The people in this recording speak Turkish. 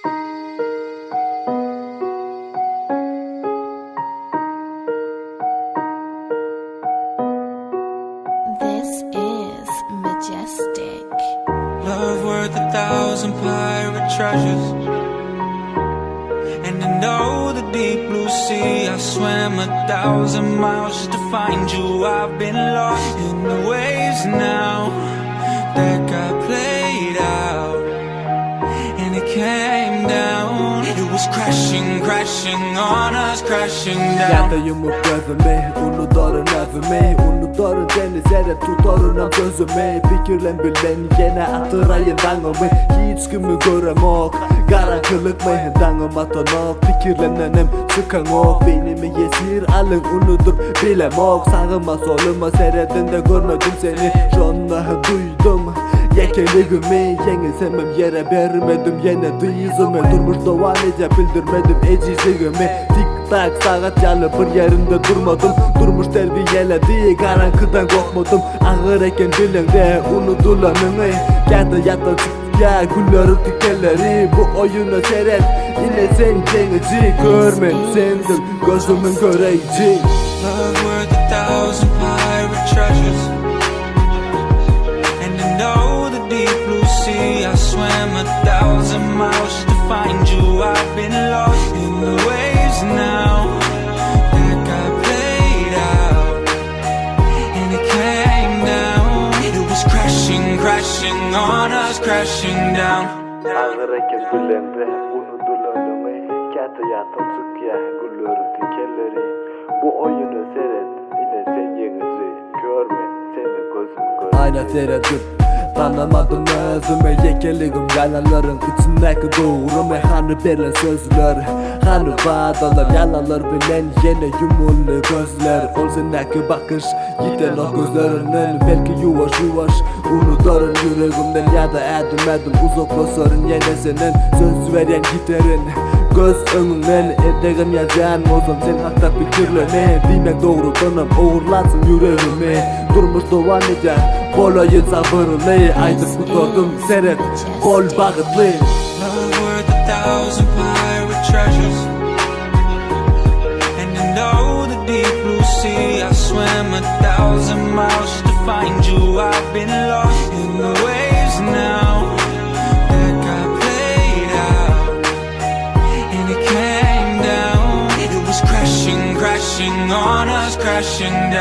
This is Majestic. Love worth 1,000 pirate treasures. And I know the deep blue sea. I swam 1,000 miles just to find you. I've been lost in the waves now. That got played out, and it came down. It was crashing, crashing on us, crashing down. Ya da yumuk gözüme, unutarın evimi, unutarın denizlere, tutarın gözüme. Fikirlen bilen yine atırayın dağımı, hiç kimi göremok. Karanlık mı dağım atanok, fikirlenenim sıkan ok. Beynimi yesir alın unutup bilemok. Sağıma soluma seyredinde görmedim seni, şonla duydum. Yekeligimi yenilsemem yere vermedim yine dıyızımı. Durmuş doğa nece bildirmedim ecizliğimi. Tik tak saat yalı bir yerinde durmadım. Durmuş terbiyeledi karanlıktan korkmadım. Ağır eken dilinde unutulanını. Geldi yatta çık ya güllerin dikenleri. Bu oyunu seyret yine sen yenici. Görmem sendim gözümün göreyici. Love worth 1,000 pirate treasures. And I know the deep blue sea. I swam 1,000 miles just to find you. I've been lost in the waves now. That got played out, and it came down. It was crashing, crashing on us, crashing down. Ağır eken gülemde unutulanımı. Kete yatın sık ya güllerin dikenleri. Bu oyunu seyret yine sen yenici. Görme seni gözümün göreyici. Ayna seyredip tanımadım özüme. Yekeligim yalanların içindeki doğrumu. Hani verilen sözler, hani vaadalar, yalanlar bilen yine yumullu gözler. Olsunaki bakış yiten o gözlerinin. Belki yuvaş yuvaş unutarın yüreğimden. Ya da edim uzaklaşarın yine senin. Söz veren giderin göz önünden. Edeğim yazan ozum sen hatta fikirleme. Demek doğru tanım uğurlansın yüreğimi. Durmuş doğa nece bolayın sabırlı. Aydıp kutladım seyret kol bağıtlı. Love worth 1,000 pirate treasures. And I know the deep blue sea. I swam 1,000 miles just to find you. I've been lost in the waves now. That got played out, and it came down. It was crashing, crashing on us, crashing